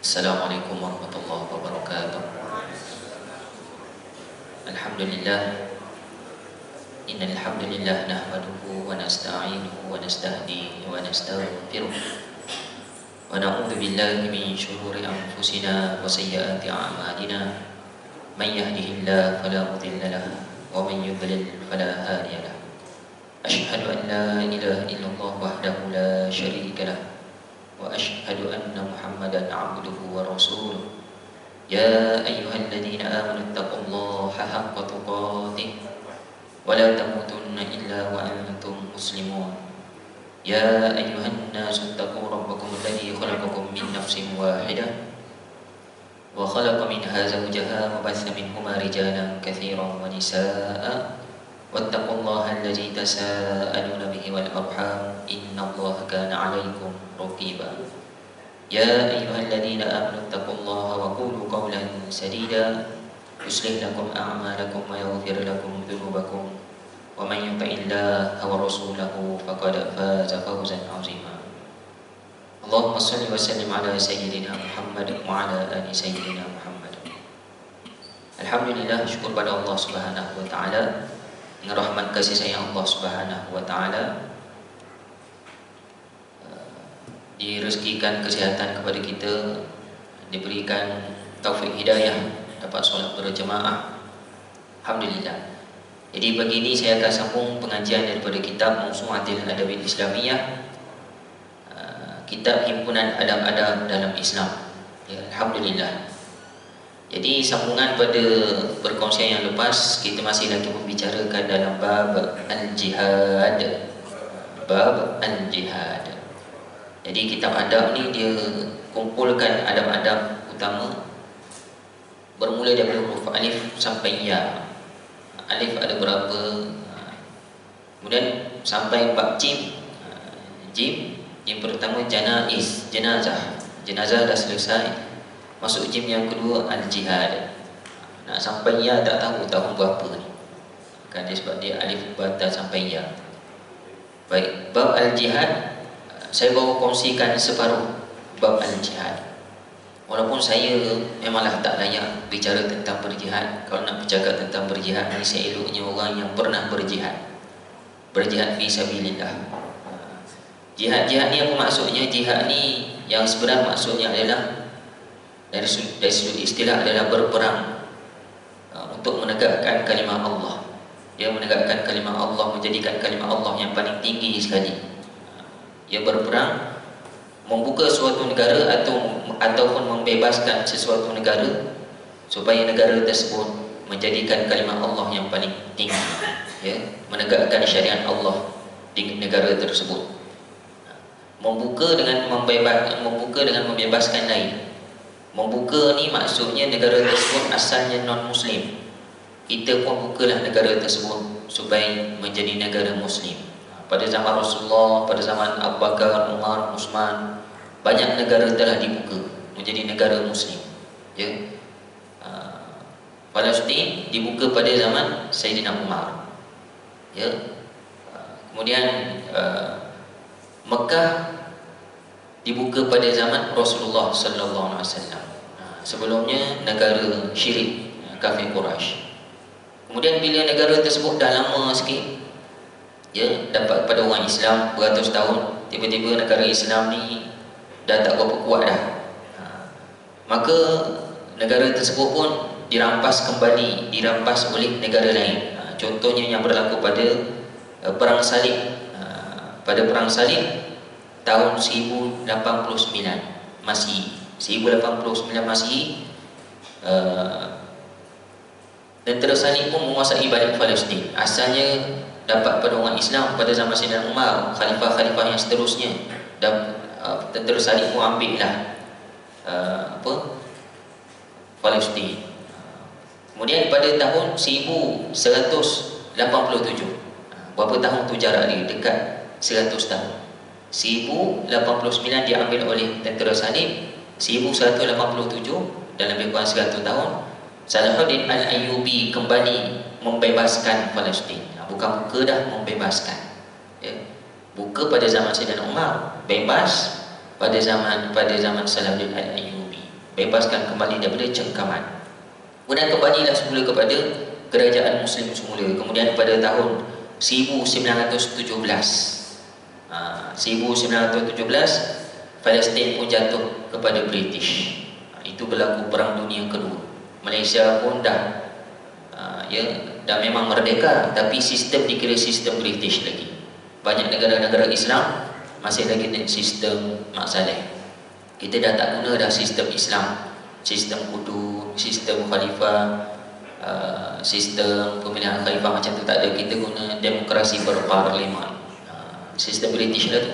Assalamualaikum warahmatullahi wabarakatuh. Alhamdulillah, innal hamdalillah nahmaduhu wa nasta'inuhu wa nastahdihi wa nastaghfiruh wa na'udzu billahi min shururi anfusina wa sayyiati a'malina. Man yahdihillahu fala mudilla lahu wa man yudlil fala hadiya lahu. Asyhadu an la ilaha illallah wahdahu la syarika lahu wa asyhadu anna Muhammadan 'abduhu wa rasuluh. Ya ayyuhalladzina amanu taqullaha haqqa tuqatih wa la tamutunna illa wa antum muslimun. Ya ayyuhan nasu taqu rabbakum alladzi khalaqakum min nafsin wahidah wa khalaqa minha zawjaha wa batha minhuma rijalan katsiran wa nisaa'a wattaqullaha alladzi tasaaluna bihi wal arham innallaha kana 'alaikum raqiba. Ya ayyuhalladzina amanu taqullaha wa qulu qawlan sadida yuslih lakum a'malakum wa yaghfir lakum dhunubakum wa man yuti'illaha wa rasulahu faqad faza fawzan 'azima. Allahumma shalli wa sallim ala sayyidina Muhammad wa ala ali sayyidina Muhammad. Alhamdulillah, syukur pada Allah Subhanahu wa taala, dengan rahmat kasih sayang Allah Subhanahu wa taala direzekikan kesihatan kepada kita, diberikan taufik hidayah, dapat solat berjemaah. Alhamdulillah. Jadi pagi ini saya akan sambung pengajian daripada kitab Mawsu'atul Adabil Islamiyah, kitab himpunan adab-adab dalam Islam. Ya, alhamdulillah. Jadi sambungan pada perkongsian yang lepas, kita masih lagi membicarakan dalam bab al-jihad. Bab al-jihad. Jadi kitab adab ni dia kumpulkan adab-adab utama, bermula dari huruf alif sampai ya. Alif ada berapa? Kemudian sampai bab jim. Jim yang pertama janaiz, jenazah. Jenazah dah selesai. Masuk jim yang kedua al-jihad. Nak sampai ya tak tahu tahun berapa ni. Kan dia sebab dia alif bata sampai ya. Baik, bab al-jihad saya baru kongsikan separuh bab al-jihad. Walaupun saya memanglah tak layak bicara tentang berjihad. Kalau nak bercakap tentang berjihad ni, saya eloknya orang yang pernah berjihad. Berjihad fi sabilillah. Jihad-jihad ni apa maksudnya? Jihad ni yang sebenar maksudnya adalah dari sudut istilah adalah berperang untuk menegakkan kalimah Allah. Dia menegakkan kalimah Allah, menjadikan kalimah Allah yang paling tinggi sekali. Ia berperang membuka suatu negara ataupun membebaskan sesuatu negara supaya negara tersebut menjadikan kalimah Allah yang paling tinggi, ya, menegakkan syariat Allah di negara tersebut. Membuka dengan membebaskan lain. Membuka ni maksudnya negara tersebut asalnya non-muslim. Kita pun bukalah negara tersebut supaya menjadi negara muslim. Pada zaman Rasulullah, pada zaman Abu Bakar, Umar, Uthman, banyak negara telah dibuka menjadi negara muslim. Ya. Palestin dibuka pada zaman Sayyidina Umar. Ya. Kemudian Mekah dibuka pada zaman Rasulullah sallallahu alaihi wasallam. Sebelumnya negara syirik, kafir Quraisy. Kemudian bila negara tersebut dah lama sikit, ya, dapat pada orang Islam beratus tahun, tiba-tiba negara Islam ni dah tak berapa kuat dah. Maka negara tersebut pun dirampas kembali, dirampas oleh negara lain. Contohnya yang berlaku pada Perang Salib. Pada Perang Salib tahun 1089 Masihi, 1089 Masihi, tentera Salib pun menguasai balik Palestin. Asalnya dapat pada orang Islam pada zaman Sayyidina Umar, khalifah-khalifah yang seterusnya, dan tentera Salib pun ambil lah Palestin. Kemudian pada tahun 1187, berapa tahun tu jarak dia? Dekat 100 tahun. 1089 diambil oleh tentera Salib, 1187 dalam lebih kurang 100 tahun Salahuddin Al-Ayyubi kembali membebaskan Palestin. Bukan buka dah, membebaskan, ya. Buka pada zaman Sayyidina Umar, bebas pada zaman Salahuddin Al-Ayyubi. bebaskan kembali daripada cengkaman. Kemudian kembalilah semula kepada kerajaan Muslim semula. Kemudian pada tahun 1917 Palestin pun jatuh kepada British. Itu berlaku Perang Dunia Kedua. Malaysia pun dah memang merdeka, tapi sistem dikira sistem British lagi. Banyak negara-negara Islam masih lagi sistem Mak Saleh. Kita dah tak guna dah sistem Islam, sistem kudu, sistem khalifah, sistem pemilihan khalifah macam tu tak ada. Kita guna demokrasi berparlimen, sistem British lah tu.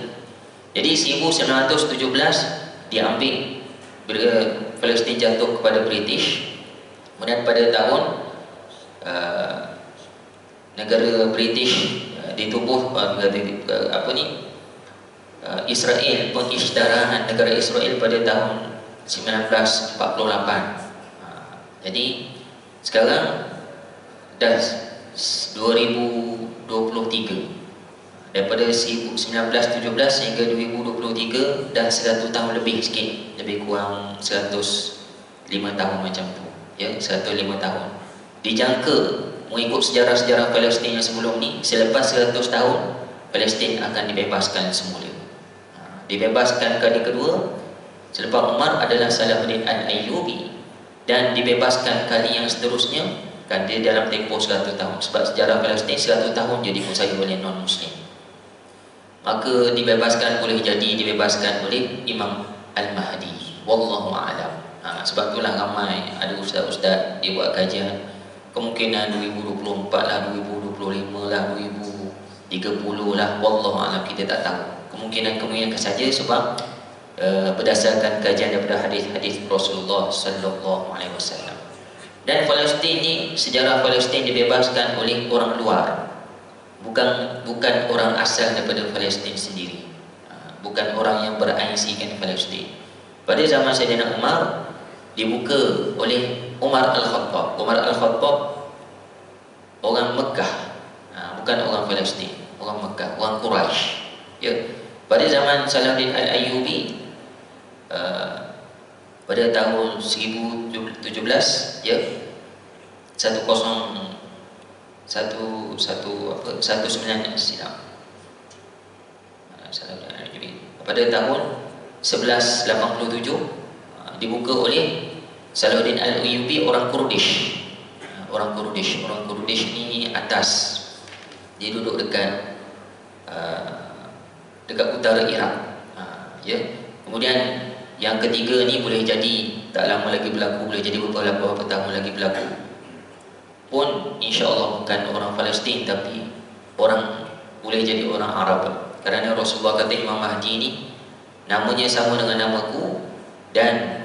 Jadi 1917 diambil bila Palestin jatuh kepada British. Kemudian pada tahun negara British ditubuh Israel, pengisytiharan negara Israel pada tahun 1948. Jadi sekarang dah 2023. Daripada 1917 hingga 2023 dah 100 tahun lebih sikit, lebih kurang 105 tahun macam tu. Ya, 105 tahun. Dijangka mengikut sejarah-sejarah Palestin yang sebelum ni, selepas 100 tahun Palestin akan dibebaskan semula. Dibebaskan kali kedua selepas Umar adalah Salahuddin Al-Ayyubi, dan dibebaskan kali yang seterusnya kan dia dalam tempoh 100 tahun. Sebab sejarah Palestin 100 tahun je dikuasai oleh non-Muslim. Maka dibebaskan oleh Imam Al-Mahdi. Wallahu a'lam. Sebab itulah ramai ada ustaz-ustaz dia buat kajian, kemungkinan 2024 lah, 2025 lah, 2030 lah, wallahu a'lam, kita tak tahu. Kemungkinan saja sebab berdasarkan kajian daripada hadis-hadis Rasulullah sallallahu alaihi wasallam. Dan Palestin ni, sejarah Palestin dibebaskan oleh orang luar. Bukan orang asal daripada Palestin sendiri. Bukan orang yang berainsyikan Palestin. Pada zaman Sayyidina Umar dibuka oleh Umar Al-Khattab. Umar Al-Khattab orang Mekah, bukan orang Palestin, orang Mekah, orang Quraisy. Ya. Pada zaman Salahuddin Al-Ayyubi pada tahun 1017, ya, 19 silam. Pada tahun 1187 dibuka oleh Salahuddin Al-Ayyubi orang Kurdish. Orang Kurdish ni atas. Dia duduk dekat utara Iraq. Ya. Kemudian yang ketiga ni boleh jadi tak lama lagi berlaku, boleh jadi beberapa tahun lagi berlaku. Pun insya-Allah bukan orang Palestin, tapi boleh jadi orang Arab. Kerana Rasulullah kata Imam Mahdi ni namanya sama dengan namaku dan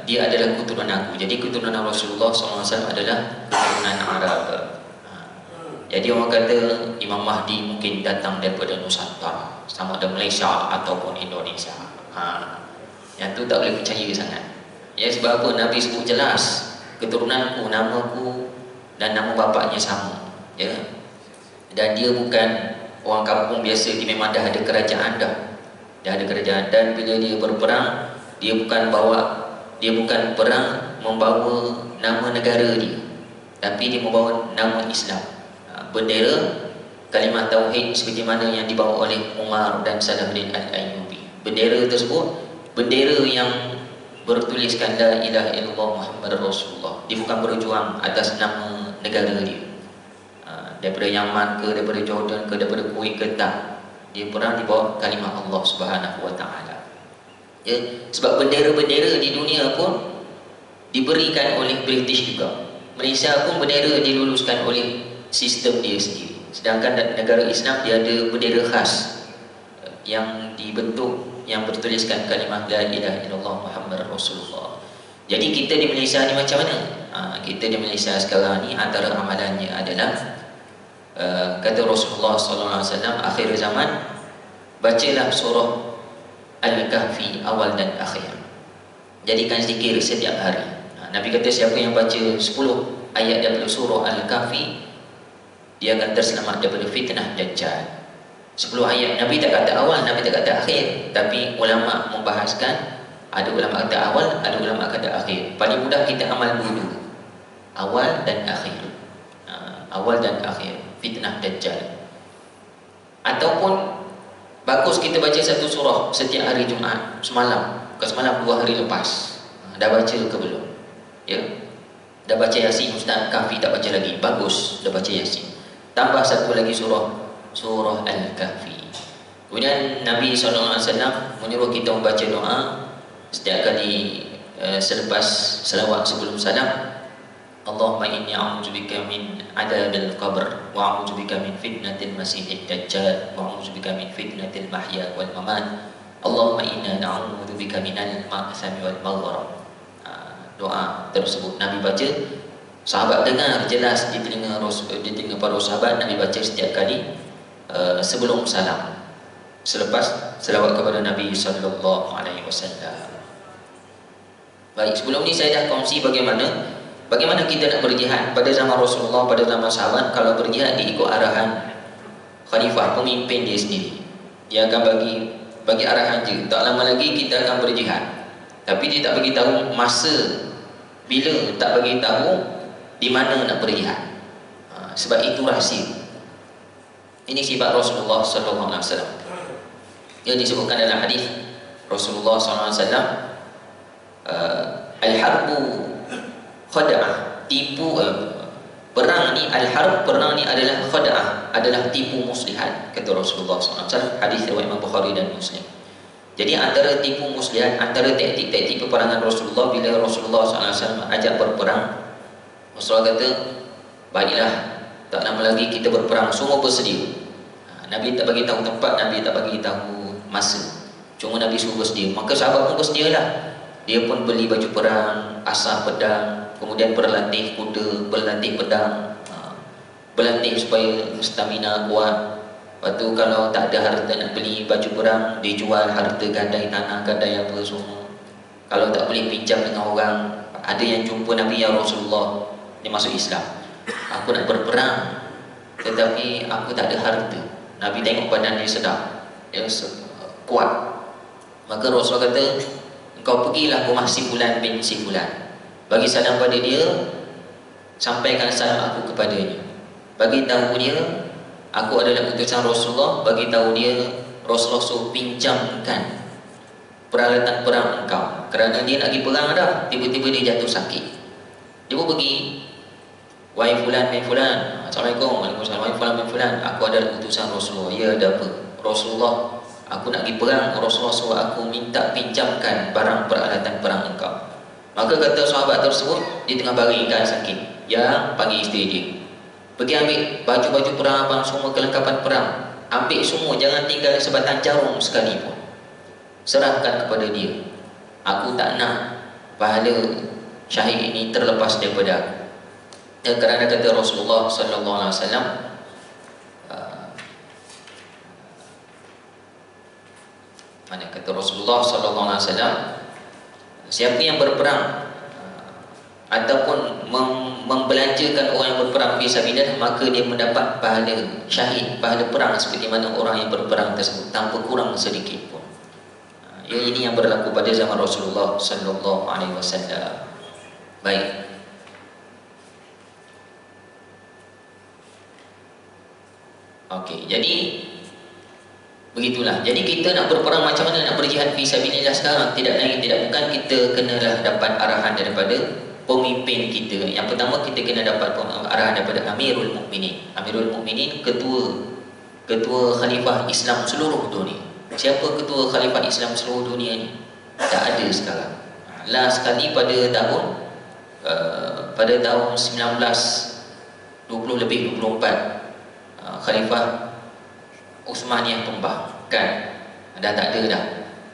dia adalah keturunan aku. Jadi keturunan Rasulullah SAW adalah keturunan Arab. Jadi orang kata Imam Mahdi mungkin datang daripada Nusantara, sama ada Malaysia ataupun Indonesia. Yang tu tak boleh percaya sangat. Ya, sebab apa? Nabi sebut jelas keturunanku, namaku dan nama bapaknya sama. Ya. Dan dia bukan orang kampung biasa, dia memang dah ada kerajaan dah. Dah ada kerajaan, dan bila dia berperang, dia bukan perang membawa nama negara dia, tapi dia membawa nama Islam. Bendera kalimah tauhid seperti mana yang dibawa oleh Umar dan Salahuddin Al-Ayyubi. Bendera tersebut bendera yang bertuliskan la ilaha illallah Muhammad Rasulullah. Dia bukan berjuang atas nama negara dia, daripada Yaman ke, daripada Jordan ke, daripada Kuwait ke, tak. Dia perang dibawa kalimah Allah Subhanahu wa taala. Ya, sebab bendera-bendera di dunia pun diberikan oleh British juga. Malaysia pun bendera diluluskan oleh sistem dia sendiri. Sedangkan negara Islam dia ada bendera khas yang dibentuk, yang bertuliskan kalimah la ilaha illallah Muhammad Rasulullah. Jadi kita di Malaysia ni macam mana? Kita di Malaysia sekarang ni antara amalannya adalah kata Rasulullah SAW akhir zaman, bacalah surah Al-Kahfi awal dan akhir. Jadikan zikir setiap hari. Nabi kata siapa yang baca 10 ayat daripada surah Al-Kahfi, dia akan terselamat daripada fitnah Dajjal. 10 ayat. Nabi tak kata awal, Nabi tak kata akhir, tapi ulama membahaskan Ada ulama kata awal, ada ulama kata akhir. Paling mudah kita amal dulu, awal dan akhir. Awal dan akhir fitnah Dajjal. Ataupun bagus kita baca satu surah setiap hari Jumaat, semalam ke semalam 2 hari lepas. Dah baca ke belum? Ya. Dah baca Yasin, Ustaz Kahfi tak baca lagi. Bagus, dah baca Yasin. Tambah satu lagi surah Al-Kahfi. Kemudian Nabi SAW menyuruh kita membaca doa setiap kali selepas selawat sebelum salam. Allahumma inni a'udzubika min adabil qabr wa a'udzubika min fitnatil masiihid dajjal wa a'udzubika min fitnatil mahya wal mamat. Allahumma inna na'udzubika minal ma'sami wal maghrib. Doa tersebut Nabi baca, sahabat dengar jelas di telinga para sahabat. Nabi baca setiap kali sebelum salam, selepas selawat kepada Nabi sallallahu alaihi wasallam. Baik, sebelum ni saya dah kongsi bagaimana kita nak berjihad pada zaman Rasulullah, pada zaman sahabat. Kalau berjihad diikut arahan khalifah, pemimpin dia sendiri. Dia akan bagi arahan je. Tak lama lagi kita akan berjihad. Tapi dia tak bagi tahu masa bila, tak bagi tahu di mana nak berjihad. Sebab itu rahsia. Ini sifat Rasulullah sallallahu alaihi wasallam. Ia disebutkan dalam hadis Rasulullah sallallahu alaihi wasallam, al-harbu khada'ah, tipu perang ni, al-harb, perang ni adalah khada'ah, adalah tipu muslihat, kata Rasulullah SAW. Hadis riwayat Imam Bukhari dan Muslim. Jadi antara tipu muslihat, antara taktik-taktik peperangan Rasulullah, bila Rasulullah SAW ajak berperang, Rasulullah kata, baiklah, tak lama lagi kita berperang, semua bersedia. Nabi tak bagi tahu tempat, Nabi tak bagi tahu masa, cuma Nabi suruh bersedia. Maka sahabat pun bersedialah. Dia pun beli baju perang, asah pedang, kemudian berlatih kuda, berlatih pedang, berlatih supaya stamina kuat. Lepas tu kalau tak ada harta nak beli baju perang, dia jual harta, gadai tanah, gadai apa semua. Kalau tak boleh pinjam dengan orang. Ada yang jumpa Nabi, ya Rasulullah, dia masuk Islam, aku nak berperang tetapi aku tak ada harta. Nabi tengok badan dia sedap, dia kuat. Maka Rasulullah kata, engkau pergilah rumah si fulan bin si fulan, bagi salam pada dia, sampaikan salam aku kepadanya, bagi tahu dia aku adalah utusan Rasulullah, bagi tahu dia Rasulullah suruh pinjamkan peralatan perang engkau, kerana dia nak pergi perang dah, tiba-tiba dia jatuh sakit. Dia pun pergi, wahai fulan bin fulan, Assalamualaikum, waalaikumsalam, wahai fulan bin fulan, aku adalah utusan Rasulullah. Ya, ada apa? Rasulullah, aku nak pergi perang, Rasulullah suruh aku minta pinjamkan barang peralatan perang engkau. Maka kata sahabat tersebut, dia tengah baringkan sakit, yang panggil isteri dia, pergi ambil baju-baju perang abang, semua kelengkapan perang, ambil semua, jangan tinggal sebatang jarum sekalipun, serahkan kepada dia. Aku tak nak pahala syahid ini terlepas daripada aku. Kerana kata Rasulullah sallallahu alaihi wasallam, mana kata Rasulullah sallallahu alaihi wasallam, siapa yang berperang ataupun membelanjakan orang yang berperang fisabilillah, maka dia mendapat pahala syahid, pahala perang seperti mana orang yang berperang tersebut, tanpa kurang sedikit pun. Ini yang berlaku pada zaman Rasulullah sallallahu alaihi wasallam. Baik. Okey, jadi begitulah. Jadi kita nak berperang macam mana, nak berjihad fisabilillah sekarang, tidak lain tidak bukan kita kenalah dapat arahan daripada pemimpin kita. Yang pertama, kita kena dapat arahan daripada Amirul Mukminin. Amirul Mukminin, ketua khalifah Islam seluruh dunia. Siapa ketua khalifah Islam seluruh dunia ni? Tak ada sekarang. Last sekali pada tahun 1920 lebih 24, Khalifah Uthmaniyah tumbang, kan? Dah tak ada dah.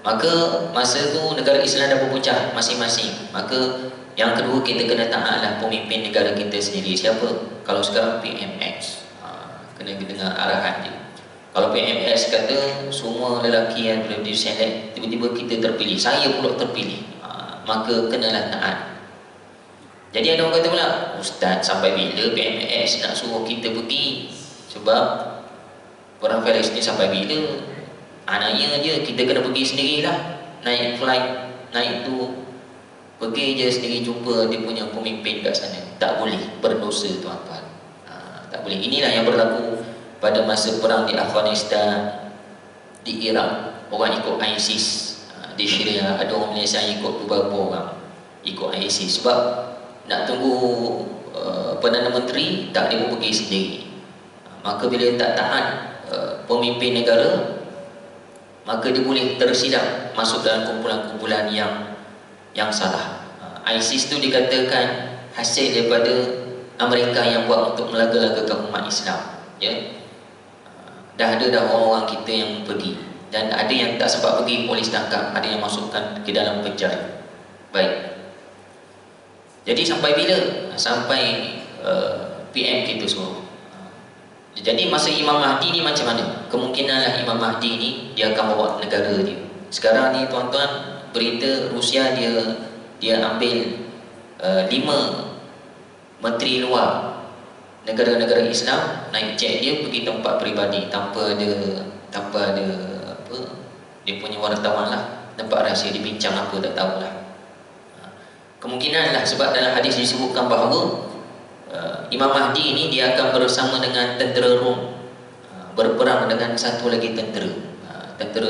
Maka masa tu negara Islam dah berpecah masing-masing. Maka yang kedua, kita kena taatlah pemimpin negara kita sendiri. Siapa? Kalau sekarang PMX, kena dengar arahan dia. Kalau PMX kata semua lelaki yang boleh diselect, tiba-tiba kita terpilih, saya pula terpilih, maka kenalah taat. Jadi ada orang kata pula, Ustaz, sampai bila PMX nak suruh kita pergi? Sebab orang Palestin sampai bila? Anaknya je, kita kena pergi sendirilah, naik flight naik tu pergi je sendiri jumpa dia punya pemimpin kat sana. Tak boleh, berdosa tuan-tuan. Tak boleh. Inilah yang berlaku pada masa perang di Afghanistan, di Iraq, orang ikut ISIS. Di Syria ada orang Malaysia ikut beberapa orang ikut ISIS sebab nak tunggu Perdana Menteri tak dia pun pergi sendiri. Maka bila tak taat pemimpin negara, maka dia boleh tersilap masuk dalam kumpulan-kumpulan yang salah. ISIS tu dikatakan hasil daripada Amerika yang buat untuk melaga-lagakan umat Islam, ya. Dah orang-orang kita yang pergi, dan ada yang tak sempat pergi, polis tangkap, ada yang masukkan ke dalam penjara. Baik. Jadi sampai bila? Sampai PM kita suruh. Jadi masa Imam Mahdi ni macam mana? Kemungkinanlah Imam Mahdi ni dia akan bawa negara dia. Sekarang ni tuan-tuan, berita Rusia dia ambil 5 menteri luar negara-negara Islam, naik jet dia pergi tempat peribadi tanpa ada apa, dia punya wartawan lah, tempat rahsia, dibincang apa tak tahulah. Kemungkinan lah sebab dalam hadis disebutkan bahawa Imam Mahdi ini dia akan bersama dengan tentera Rom, berperang dengan satu lagi tentera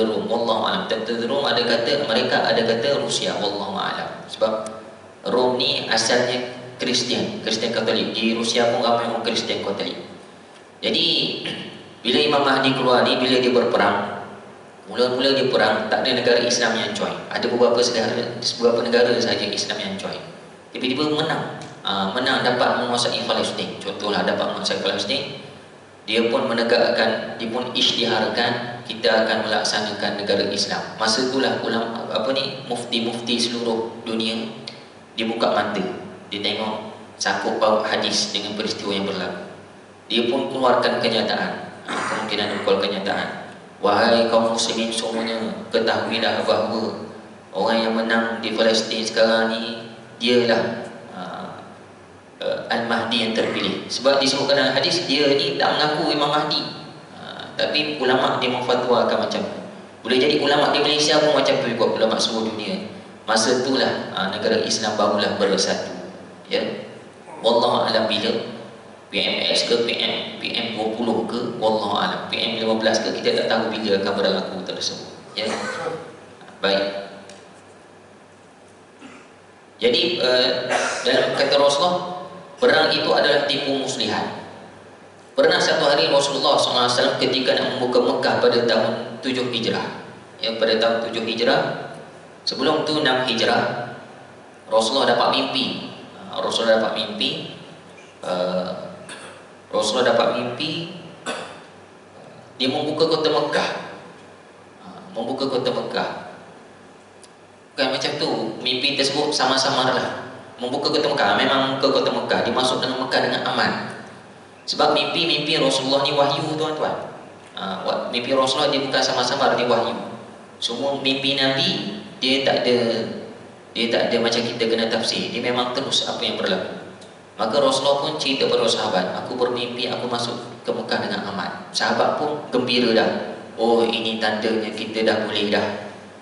Rom. Wallahu a'lam. Tentera Rom ada kata, mereka ada kata Rusia, wallahu a'lam. Sebab Rom ni asalnya Kristian Katolik. Di Rusia pun ramai orang Kristian Katolik. Jadi bila Imam Mahdi keluar ni, bila dia berperang, mula-mula dia perang, tak ada negara Islam yang join. Ada beberapa negara sahaja Islam yang join. Tiba-tiba menang dapat menguasai Palestin. Contohlah dapat menguasai Palestin, dia pun menegakkan, dia pun isytiharkan kita akan melaksanakan negara Islam. Masa itulah ulama mufti-mufti seluruh dunia dia buka mata, dia tengok sangkut paut hadis dengan peristiwa yang berlaku. Dia pun keluarkan kenyataan, kemungkinan keluar kenyataan. Wahai kaum muslimin semuanya, ketahuilah bahawa orang yang menang di Palestin sekarang ni dialah Al-Mahdi yang terpilih. Sebab disebutkan dalam hadis dia ni tak mengaku Imam Mahdi, tapi ulama dia memfatwakan macam tu. Boleh jadi ulama di Malaysia pun macam tu juga, ulama seluruh dunia. Masa itulah negara Islam barulah bersatu, ya. Wallahu a'lam bila PMX ke PM20 ke, wallahu a'lam. PM15 ke, kita tak tahu bila akan berlaku tersebut, ya. Baik. Jadi dalam kata Rasulullah, perang itu adalah tipu muslihat. Pernah satu hari Rasulullah SAW ketika nak membuka Mekah pada tahun 7 Hijrah, ya, pada tahun 7 Hijrah, sebelum tu 6 Hijrah, Rasulullah dapat mimpi. Rasulullah dapat mimpi dia membuka kota Mekah. Membuka kota Mekah. Bukan macam tu, mimpi tersebut sama-sama lah. Membuka kota Mekah, memang membuka kota Mekah, dia masuk dalam Mekah dengan aman. Sebab mimpi Rasulullah ni wahyu, tuan-tuan. Mimpi Rasulullah dia bukan sama-sama, dia wahyu. Semua mimpi Nabi dia tak ada macam kita kena tafsir, dia memang terus apa yang berlaku. Maka Rasulullah pun cerita pada sahabat, aku bermimpi aku masuk ke Mekah dengan aman. Sahabat pun gembira dah. Oh, ini tandanya kita dah boleh dah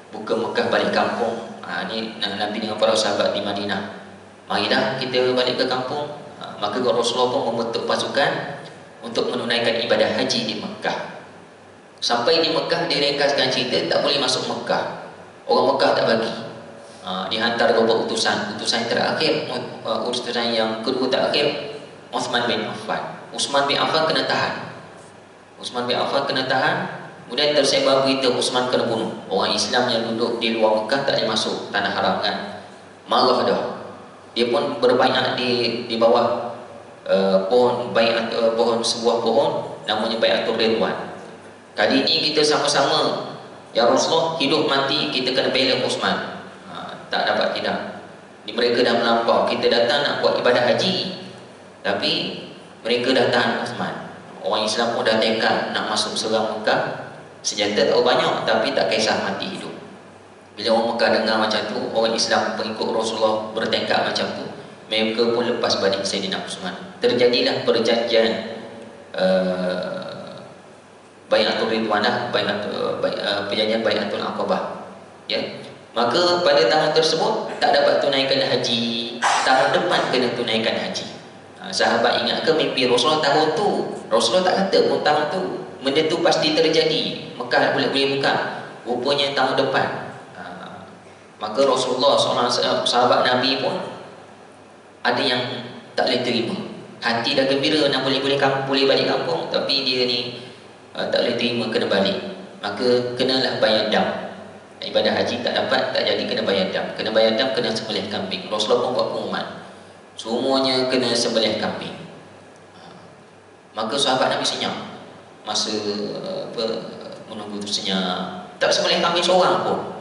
buka Mekah balik kampung. Ni Nabi dengan para sahabat di Madinah, marilah kita balik ke kampung. Maka Rasulullah pun membentuk pasukan untuk menunaikan ibadah haji di Mekah. Sampai di Mekah, dia ringkaskan cerita, tak boleh masuk Mekah. Orang Mekah tak bagi. Dihantar beberapa utusan. Utusan terakhir, utusan yang kedua terakhir, Uthman bin Affan. Uthman bin Affan kena tahan. Kemudian tersebar berita Uthman kena bunuh. Orang Islam yang duduk di luar Mekah tak boleh masuk tanah haram kan. Marah dah. Dia pun berbaiat di bawah sebuah pohon namanya Baiatul Ridwan. Kali ini kita sama-sama, ya Rasulullah, hidup mati kita kena bela Uthman. Tak dapat tidak. Mereka dah melampau. Kita datang nak buat ibadah haji, tapi mereka dah tahan Uthman. Orang Islam pun dah tekad nak masuk serang Mekah. Senjata tak banyak, tapi tak kisah mati hidup. Bila orang Mekah dengar macam tu, orang Islam pengikut Rasulullah bertekad macam tu, mereka pun lepas balik Sayyidina Uthman. Terjadilah perjanjian Baiatul Ridwan, perjanjian Baiatul Aqabah, ya. Maka pada tahun tersebut tak dapat tunaikan haji, tahun depan kena tunaikan haji. Sahabat ingat ke mimpi Rasulullah tahun tu? Rasulullah tak kata pun tahun tu. Benda tu pasti terjadi. Mekah boleh buka. Rupanya tahun depan. Maka Rasulullah SAW, sahabat Nabi pun ada yang tak boleh terima. Hati dah gembira nak boleh balik kampung, tapi dia ni tak boleh terima, kena balik. Maka kenalah bayar dam. Ibadah haji tak dapat, tak jadi, kena bayar dam. Kena bayar dam, kena sembelih kambing. Rasulullah pun buat pengumuman, semuanya kena sembelih kambing. Maka sahabat Nabi senyap. Masa menunggu tu senyap. Tak sembelih kambing seorang pun.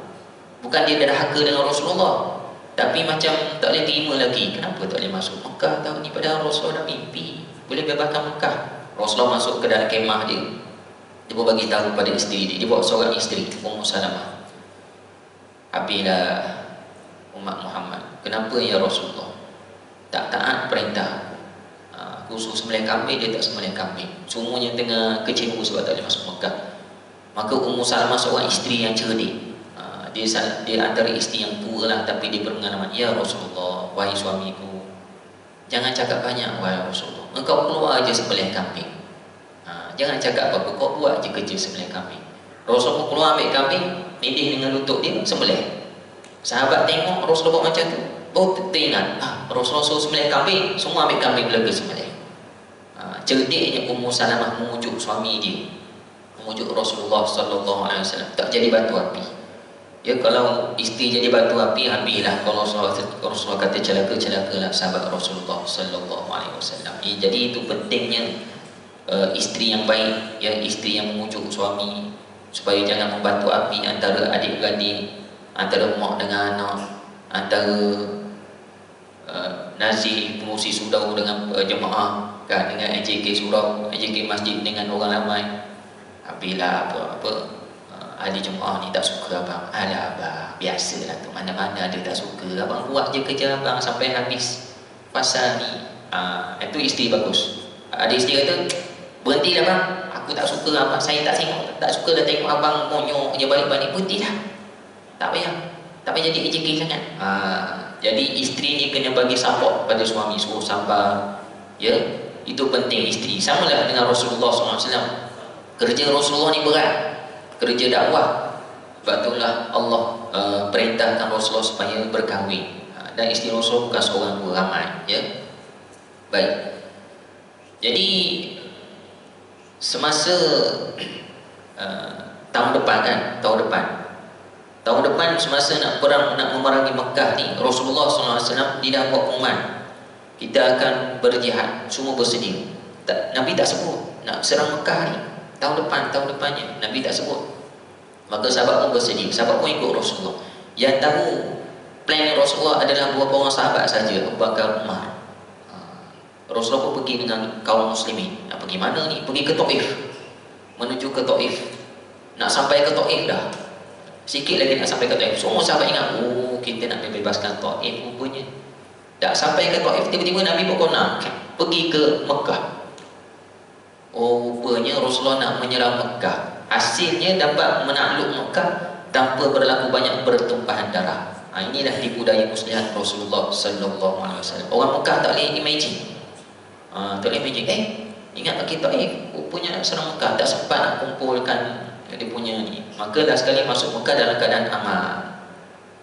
Bukan dia derhaka dengan Rasulullah, tapi macam tak boleh terima lagi. Kenapa tak boleh masuk Mekah tahun ni, padahal Rasulullah dah mimpi boleh bebaskan Mekah. Rasulullah masuk ke dalam kemah dia. Dia pun bagi tahu pada isteri dia. Dia bawa seorang isteri, Ummu Salamah. Habislah umat Muhammad, kenapa ya Rasulullah tak taat perintah? Khusus sembelih kambing, dia tak sembelih kambing. Semuanya tengah kecewa sebab tak boleh masuk Mekah. Maka Ummu Salamah seorang isteri yang cerdik. Dia antara isteri yang tua lah, tapi dia berpengalaman. Ya Rasulullah, wahai suamiku, jangan cakap banyak wahai Rasulullah. Engkau keluar aja sembelih kambing. Jangan cakap apa-apa, kau buat je kerja sembelih kambing. Rasulullah keluar ambil kambing, nidih dengan lutut dia, sembelih. Sahabat tengok Rasulullah buat macam tu, baru teringat, Rasulullah suruh sembelih kambing, semua ambil kambing belaga sembelih. Cerdiknya Ummu Salamah memujuk suami dia, memujuk Rasulullah SAW, tak jadi batu api. Ya, kalau isteri jadi batu api, habislah. Kalau Rasulullah kata celaka-celakalah sahabat Rasulullah SAW. Jadi itu pentingnya isteri yang baik, ya, isteri yang memujuk suami supaya jangan membatu api antara adik-beradik, antara mak dengan anak, antara nazir pengurusi surau dengan jemaah, kan, dengan AJK surau, AJK masjid dengan orang ramai. Habislah apa-apa. Ahli jemaah ni tak suka abang. Alah abang, biasalah tu, mana-mana ada tak suka. Abang buat je kerja abang sampai habis pasal ni. Itu isteri bagus. Ada isteri kata, berhentilah bang, aku tak suka abang, saya tak suka dah tengok abang monyok je balik-balik. Berhentilah, tak payah jadi AJK sangat. Jadi isteri ni kena bagi support pada suami, suruh sabar. Ya, itu penting isteri. Samalah dengan Rasulullah SAW. Kerja Rasulullah ni berat, kerja dakwah. Sebab itulah Allah perintahkan Rasulullah supaya berkahwin. Dan isteri Rasulullah bukan seorang dua, ramai. Ya, baik. Jadi semasa tahun depan semasa nak perang, nak memerangi Mekah ni, Rasulullah SAW dia dah buat pengumuman, kita akan berjihad, semua bersedia. Nabi tak sebut nak serang Mekah ni tahun depannya, Nabi tak sebut. Maka sahabat pun bersedia, sahabat pun ikut Rasulullah. Yang tahu plan Rasulullah adalah beberapa orang sahabat saja, Abu Bakar, Umar. Rasulullah pun pergi dengan kaum muslimin. Nak pergi mana ni? Pergi ke Taif. Menuju ke Taif. Nak sampai ke Taif dah, sikit lagi nak sampai ke Taif. Semua sahabat ingat, kita nak bebaskan Taif. Rupanya tak sampai ke Taif, tiba-tiba Nabi berkona pergi ke Mekah. Rupanya Rasulullah nak menyerang Mekah. Hasilnya dapat menakluk Mekah tanpa berlaku banyak pertumpahan darah. Inilah tipu daya muslihat Rasulullah SAW. Orang Mekah tak boleh imagine. Tak boleh imagine. Ingat lagi Taif, rupanya nak serang Mekah, tak sempat nak kumpulkan dia punya ni. Maka dah sekali masuk Mekah dalam keadaan aman,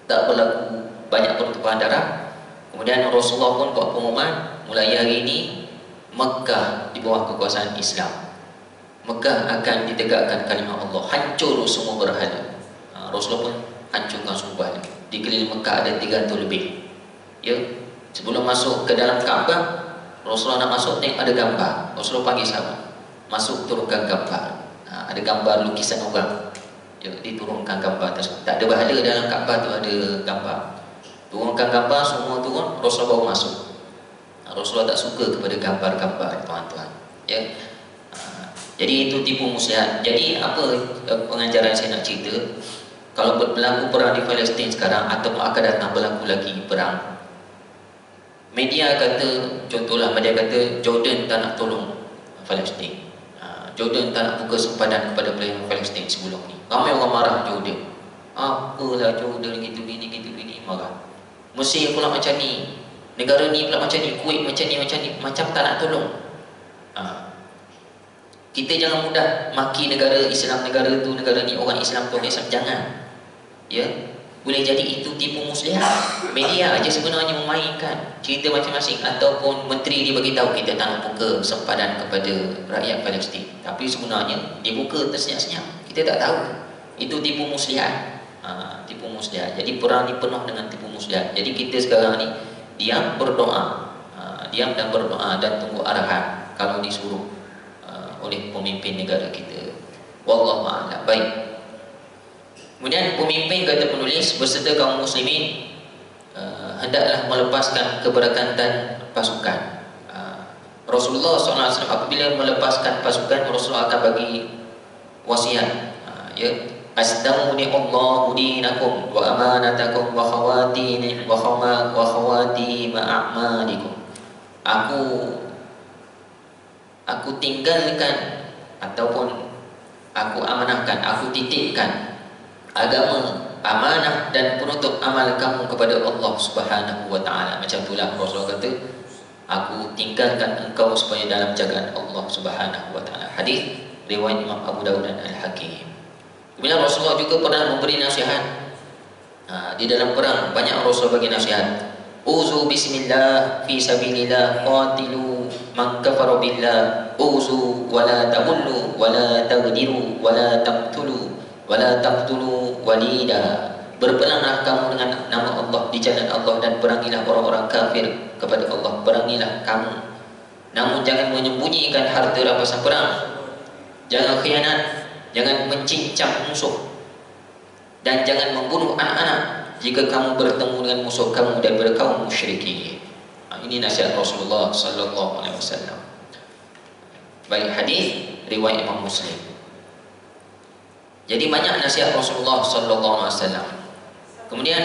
tak berlaku banyak pertumpahan darah. Kemudian Rasulullah pun buat pengumuman, mulai hari ini Mekah di bawah kekuasaan Islam. Mekah akan ditegakkan kalimah Allah, hancur semua berhala. Rasulullah pun hancurkan semua berhala. Di keliling Mekah ada 300 lebih. Ya, sebelum masuk ke dalam Kaabah, Rasulullah nak masuk, tengok ada gambar. Rasulullah panggil sahabat, masuk, turunkan gambar. Ada gambar lukisan orang. Ya, diturunkan gambar tersebut. Tak ada berhala dalam Kaabah tu, ada gambar. Turunkan gambar, semua turun, Rasulullah baru masuk. Rasulullah tak suka kepada gambar-gambar, tuan-tuan. Ya. Jadi itu tipu muslihat. Jadi apa pengajaran saya nak cerita? Kalau berlaku perang di Palestin sekarang, atau akan datang berlaku lagi perang, media kata, contohlah media kata Jordan tak nak tolong Palestin, Jordan tak nak buka sempadan kepada pelayan Palestin sebelum ni. Ramai orang marah Jordan. Apalah jodoh gitu gini, marah. Mesir pula macam ni, negara ni pula macam ni, Kuwait macam ni, macam tak nak tolong. Kita jangan mudah maki negara Islam, negara tu, negara ni, orang Islam tu, orang Islam, jangan. Ya, boleh jadi itu tipu muslihat. Media aja sebenarnya memainkan cerita masing-masing, ataupun menteri dia bagi tahu kita tak nak buka sempadan kepada rakyat Palestin, tapi sebenarnya dia buka tersenyap-senyap, kita tak tahu. Itu tipu muslihat. Tipu muslihat. Jadi perang ni penuh dengan tipu muslihat. Jadi kita sekarang ni diam berdoa, diam dan berdoa dan tunggu arahan kalau disuruh oleh pemimpin negara kita. Wallahu a'lam. Baik. Kemudian pemimpin, kata penulis, beserta kaum muslimin hendaklah melepaskan keberkatan pasukan. Rasulullah SAW apabila melepaskan pasukan, Rasulullah akan bagi wasiat, ya, astamuni Allahu dinakum wa amanatakum wa khawatim a'malikum. Aku tinggalkan ataupun aku amanahkan, aku titipkan agama, amanah dan penutup amal kamu kepada Allah Subhanahu wa taala. Macam itulah Rasulullah kata, aku tinggalkan engkau supaya dalam jagaan Allah Subhanahu wa taala. Hadis riwayat Imam Abu Dawud dan Al-Hakim. Kemudian Rasulullah juga pernah memberi nasihat. Di dalam perang banyak Rasulullah bagi nasihat. Uzu bismillah fi sabilillah, qatilu man kafara billah, uzu wala tamullu wala taghdiru wala taqtulu walida. Berperanglah kamu dengan nama Allah di jalan Allah, dan perangilah orang-orang kafir kepada Allah. Perangilah kamu, namun jangan menyembunyikan harta rampasan perang, jangan khianat, jangan mencincang musuh, dan jangan membunuh anak-anak jika kamu bertemu dengan musuh kamu daripada kaum musyrikin. Ini nasihat Rasulullah sallallahu alaihi wasallam. Baik, hadis riwayat Imam Muslim. Jadi banyak nasihat Rasulullah sallallahu alaihi wasallam. Kemudian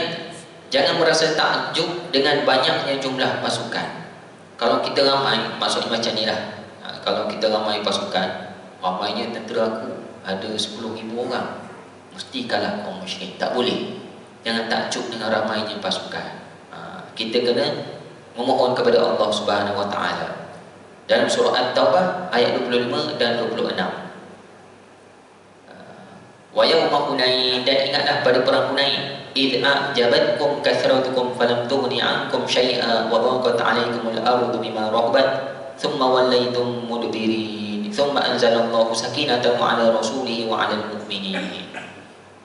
jangan merasa takjub dengan banyaknya jumlah pasukan. Kalau kita ramai, maksudnya macam inilah. Kalau kita ramai pasukan, ramainya tentera aku ada 10,000 orang, mesti kalah kaum musyrik. Tak boleh. Jangan takjub dengan ramainya pasukan. Kita kena memohon kepada Allah Subhanahu wa taala. Dalam surah At-Taubah ayat 25 dan 26. Wa yauma Hunain, dan ingatlah pada perang Hunain, id a'jabatkum kathratukum falam tughni 'ankum syai'a wa dhaqat 'alaykumul ardu bima rahabat thumma wallaytum mudbirin thumma anzalallahu sakinatahu 'ala rasulihi wa 'alal mu'minin.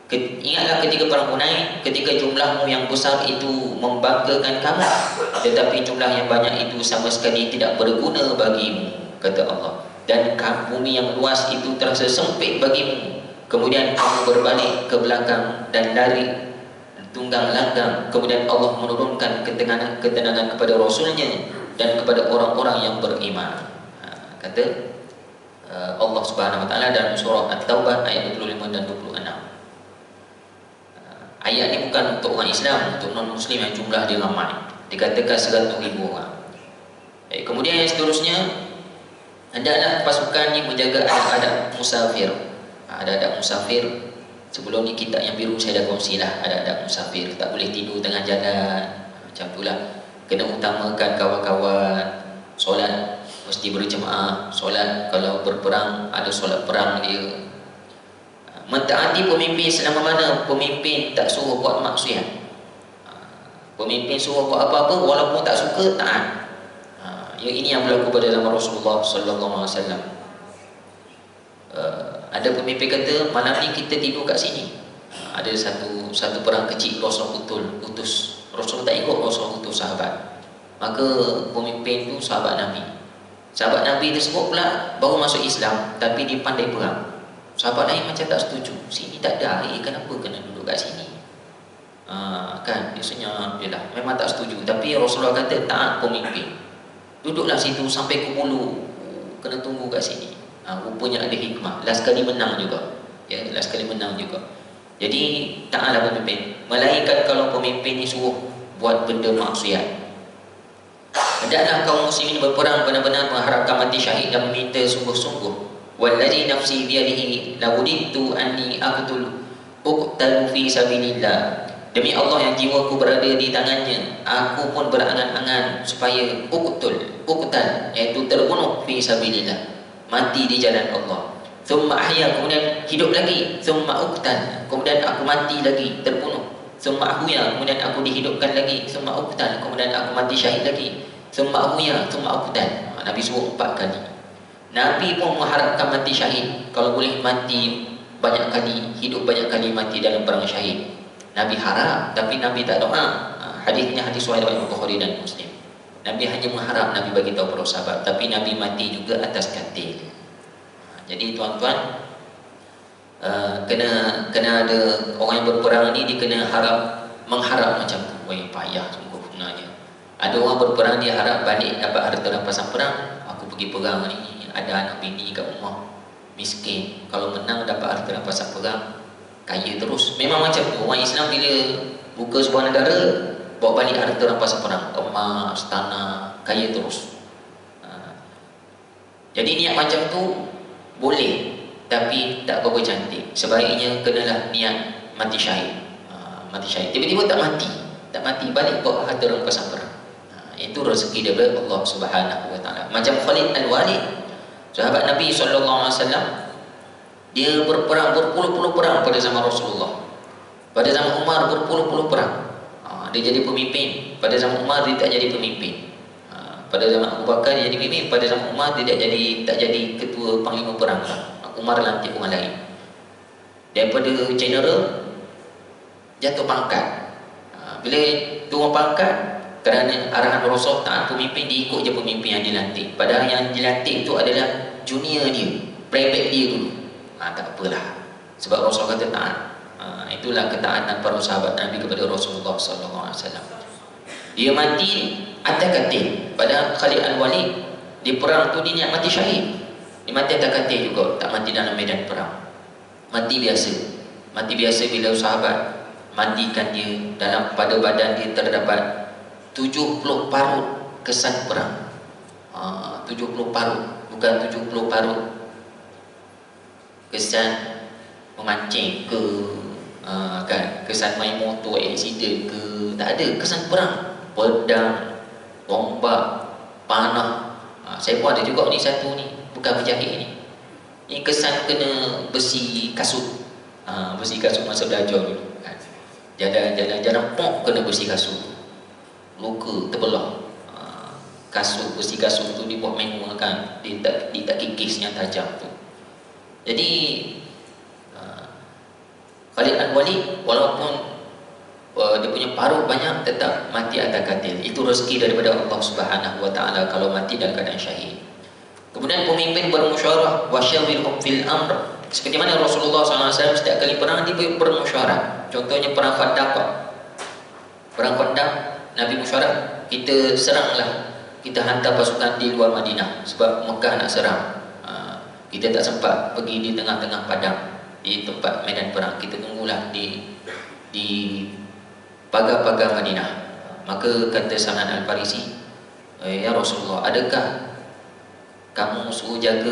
Ingatlah ketika perang Hunain, ketika jumlahmu yang besar itu membanggakan kamu, tetapi jumlah yang banyak itu sama sekali tidak berguna bagimu, kata Allah. Dan bumi yang luas itu terasa sempit bagimu. Kemudian kamu berbalik ke belakang dan lari tunggang langgang. Kemudian Allah menurunkan ketenangan kepada Rasulnya dan kepada orang-orang yang beriman. Kata Allah Subhanahu wa taala dalam surah At-Taubah ayat 25 dan 26. Ayat ini bukan untuk orang Islam, untuk non-Muslim yang jumlah dia ramai. Dikatakan 100,000 orang. Kemudian yang seterusnya, hendaklah pasukan ini menjaga adab-adab musafir. Adab-adab musafir, sebelum ni kitab yang biru saya dah kongsilah. Adab-adab musafir, tak boleh tidur tengah jalan, macam itulah. Kena utamakan kawan-kawan. Solat mesti berjemaah. Solat kalau berperang ada solat perang dia. Mentaati pemimpin selama mana pemimpin tak suruh buat maksiat. Pemimpin suruh buat apa-apa walaupun tak suka, taat. Ya, ini yang berlaku pada zaman Rasulullah sallallahu alaihi wasallam. Ada pemimpin kata, malam ni kita tidur kat sini. Ada satu perang kecil Rasulullah utus. Rasulullah tak ikut, Rasulullah utus sahabat. Maka pemimpin tu sahabat Nabi. Sahabat Nabi tersebut pula baru masuk Islam, tapi dia pandai perang. Sahabat lain macam tak setuju. Sini tak ada air, kenapa kena duduk kat sini? Kan biasanya dia lah memang tak setuju. Tapi Rasulullah kata taat pemimpin, duduklah situ sampai ke bulu, kena tunggu kat sini. Rupanya ada hikmah. Last kali menang juga. Ya, last kali menang juga. Jadi taatlah pemimpin. Melainkan kalau pemimpin ni suruh buat benda maksiat. Hendaklah kaum muslimin berperang benar-benar mengharapkan mati syahid dan meminta sungguh-sungguh. Wallazi nafsi biyadihi lawudittu anni uqtalu fi sabilillah. Demi Allah yang jiwaku berada di tangannya, aku pun berangan-angan supaya uqtal, iaitu terbunuh fi sabilillah, mati di jalan Allah. Thumma ahya, kemudian hidup lagi. Thumma uqtal, kemudian aku mati lagi, terbunuh. Thumma ahya, kemudian aku dihidupkan lagi. Thumma uqtal, kemudian aku mati syahid lagi. Thumma ahya, thumma uqtal. Nabi sebut 4 kali. Nabi pun mengharapkan mati syahid. Kalau boleh mati banyak kali, hidup banyak kali, mati dalam perang syahid. Nabi harap, tapi Nabi tak doa. Hadisnya hadis sahih riwayat Bukhari dan Muslim. Nabi hanya mengharap, Nabi bagi tahu para sahabat, tapi Nabi mati juga atas katil. Jadi tuan-tuan, kena ada orang yang berperang ni, dia kena mengharap macam tu. Wah, payah sungguh sebenarnya. Ada orang berperang, dia harap balik dapat harta rampasan perang. Aku pergi perang ni, ada anak bini kat rumah, miskin. Kalau menang dapat harta rampasan perang, kaya terus. Memang macam tu orang Islam, bila buka sebuah negara, bawa balik harta rampasan perang, emas, tanah, kaya terus. Jadi niat macam tu boleh, tapi tak berapa cantik. Sebaiknya kenalah niat mati syahid. Mati syahid, tiba-tiba tak mati, balik bawa harta rampasan perang. Itu rezeki daripada Allah Subhanahu wa taala. Macam Khalid Al-Walid, sahabat Nabi SAW, dia berperang berpuluh-puluh perang pada zaman Rasulullah. Pada zaman Umar berpuluh-puluh perang. Dia jadi pemimpin. Pada zaman Umar dia tak jadi pemimpin. Pada zaman Abu Bakar dia jadi pemimpin. Pada zaman Umar dia tak jadi ketua panglima perang. Umar lantik orang lain. Daripada general jatuh pangkat. Bila turun pangkat, kerana arahan Rasul taat pemimpin, dia ikut je pemimpin yang dilantik. Padahal yang dilantik itu adalah junior dia, playback dia dulu. Tak apalah, sebab Rasul kata taat. Itulah ketaatan para sahabat Nabi kepada Rasulullah SAW. Dia mati atas katil. Padahal Khalid Al-Walid di perang tu dia niat mati syahid. Dia mati atas katil juga, tak mati dalam medan perang. Mati biasa. Mati biasa bila sahabat mandikan dia, pada badan dia terdapat 70 parut kesan perang. 70 parut, bukan 70 parut kesan memancing ke, kan, kesan main motor aksiden ke, tak ada. Kesan perang, pedang, tombak, panah. Saya pun ada juga ni satu ni, bukan berjahit ni. Ni kesan kena besi kasut. Besi kasut masa belajar dulu. Jalan pok kena besi kasut, luka terbelah. Besi kasut tu dibuat manual kan, dia tak kikis yang tajam tu. Jadi Khalid Al-Walid walaupun dia punya parut banyak, tetap mati atas katil. Itu rezeki daripada Allah Subhanahu wa taala kalau mati dalam keadaan syahid. Kemudian pemimpin bermusyawarah, wasyawirhum fil amr. Seperti mana Rasulullah SAW setiap kali perang dia bermusyawarah. Contohnya perang Khandaq. Perang Khandaq, Nabi musyawarah, kita seranglah, kita hantar pasukan di luar Madinah sebab Mekah nak serang. Kita tak sempat pergi di tengah-tengah padang, di tempat medan perang. Kita tunggulah di pagar-pagar Madinah. Maka kata Salman Al-Farisi, ya Rasulullah, adakah kamu suruh jaga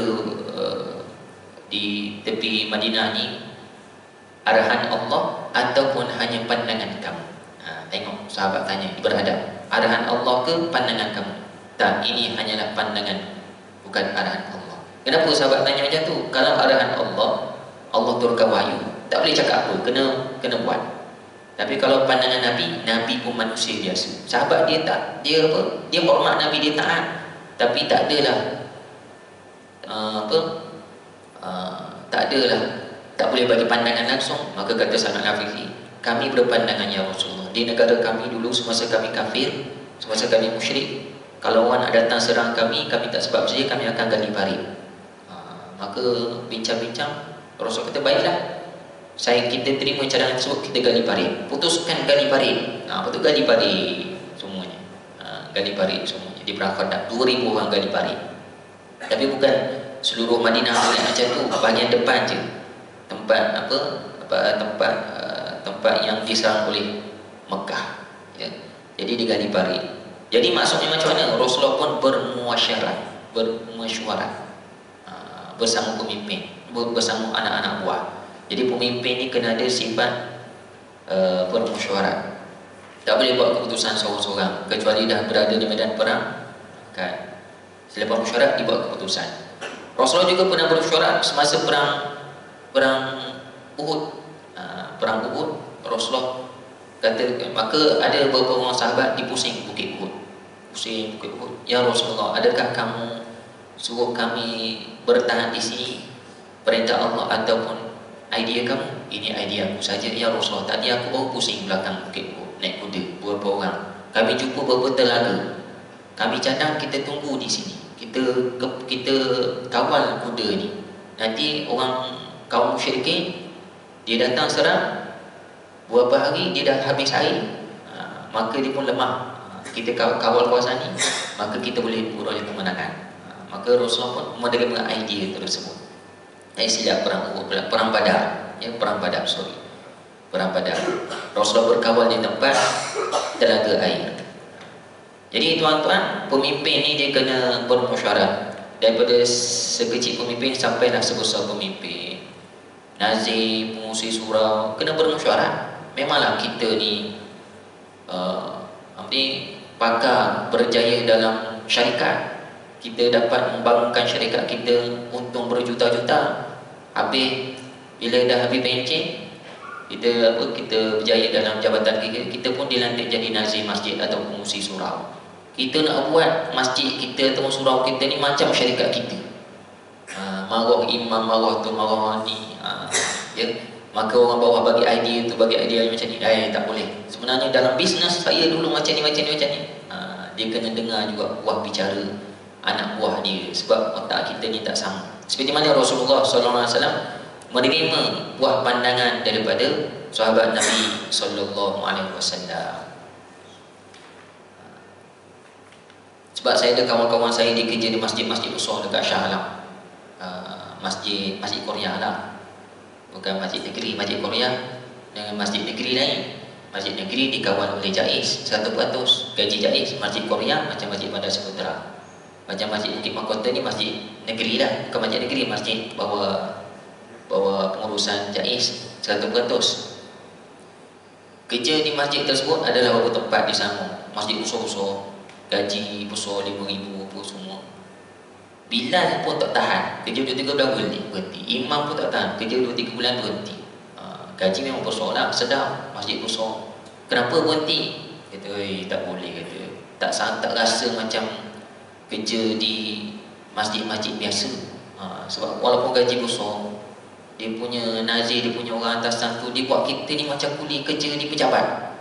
di tepi Madinah ni arahan Allah ataupun hanya pandangan kamu? Tengok sahabat tanya, berhadap, arahan Allah ke pandangan kamu? Tak, ini hanyalah pandangan, bukan arahan Allah. Kenapa sahabat tanya macam tu? Kalau arahan Allah, Allah turunkan wahyu, tak boleh cakap apa, kena buat. Tapi kalau pandangan Nabi, Nabi pun manusia biasa. Sahabat dia tak, dia hormat Nabi, dia taat, tapi tak adalah tak boleh bagi pandangan langsung. Maka kata Salman Al-Farisi, kami berpandangan ya Rasulullah, di negara kami dulu semasa kami kafir, semasa kami musyrik, kalau orang nak datang serang kami tak sebab saja, kami akan gali parit. Maka bincang-bincang, Rasul kata baiklah, kita terima cadangan tersebut, kita gali parit. Putuskan gali parit. Betul, gali parit semuanya. Gali parit semuanya. Di perang Khandaq 2000 orang gali parit. Tapi bukan seluruh Madinah macam tu, bahagian depan je. Tempat yang diserang oleh Mekah, ya. Jadi digali parit. Jadi maksudnya macam mana? Rasulullah pun bermesyuarat bersama pemimpin, bersama anak-anak buah. Jadi pemimpin ni kena ada sifat bermusyawarah. Tak boleh buat keputusan seorang-seorang kecuali dah berada di medan perang kan. Selepas musyawarah dibuat keputusan. Rasulullah juga pernah bermusyawarah semasa perang Uhud. Perang Uhud, Rasulullah kata, maka ada beberapa orang sahabat dipusing bukit Uhud. Pusing bukit Uhud. Ya Rasulullah, adakah kamu suruh kami bertahan di sini, perintah Allah, ataupun idea kamu? Ini idea aku saja ya Rasulullah. Tadi aku baru pusing belakang bukit Uhud, naik kuda beberapa orang. Kami jumpa beberapa telaga. Kami cadang kita tunggu di sini. Kita kawal kuda ni. Nanti orang kaum musyrikin dia datang serang, beberapa hari dia dah habis air, maka dia pun lemah. Kita kawal kawasan ni, maka kita boleh beroleh kemenangan. Maka Rasulullah pun menerima idea tersebut. Silap perang Badar, ya, perang Badar. Rasulullah berkawal di tempat telaga air. Jadi tuan-tuan, pemimpin ni dia kena bermusyawarah. Daripada sekecil pemimpin sampailah sebesar pemimpin, nazir, pengusi surau, kena bermusyawarah. Memanglah kita ni pakar berjaya dalam syarikat. Kita dapat membangunkan syarikat kita untung berjuta-juta. Habis bila dah habis pencen, kita berjaya dalam jabatan kita pun dilantik jadi nazir masjid atau pengusi surau. Kita nak buat masjid kita atau surau kita ni macam syarikat kita. Marah imam, marah tu, marah ni, ya. Maka orang bawah bagi idea tu, bagi idea macam ni, tak boleh. Sebenarnya dalam bisnes saya dulu macam ni. Dia kena dengar juga buah bicara anak buah dia, sebab otak kita ni tak sama. Seperti mana Rasulullah SAW menerima buah pandangan daripada sahabat Nabi SAW. Sebab saya ada kawan-kawan saya dia kerja di masjid-masjid besar dekat Shah Alam, masjid Korea lah, bukan masjid negeri. Masjid Korea dengan masjid negeri lain. Masjid negeri dikawal oleh JAIS 100%. Gaji JAIS. Masjid Korea macam Masjid Bandar Sejahtera, macam Masjid Bukit Mahkota ni masjid negeri lah, bukan masjid negeri, masjid bawah pengurusan JAIS 100%. Kerja di masjid tersebut adalah beberapa tempat di sana. Masjid besar-besar, gaji besar 5,000 apa semua. Bilal pun tak tahan, kerja 2-3 bulan berhenti. Imam pun tak tahan, kerja 2-3 bulan berhenti. Gaji memang besar lah, sedap, masjid besar. Kenapa berhenti? Kata, tak boleh, kata. Tak rasa macam kerja di masjid-masjid biasa. Sebab walaupun gaji besar, dia punya nazir, dia punya orang atasan tu, dia buat kita ni macam kuli kerja di pejabat.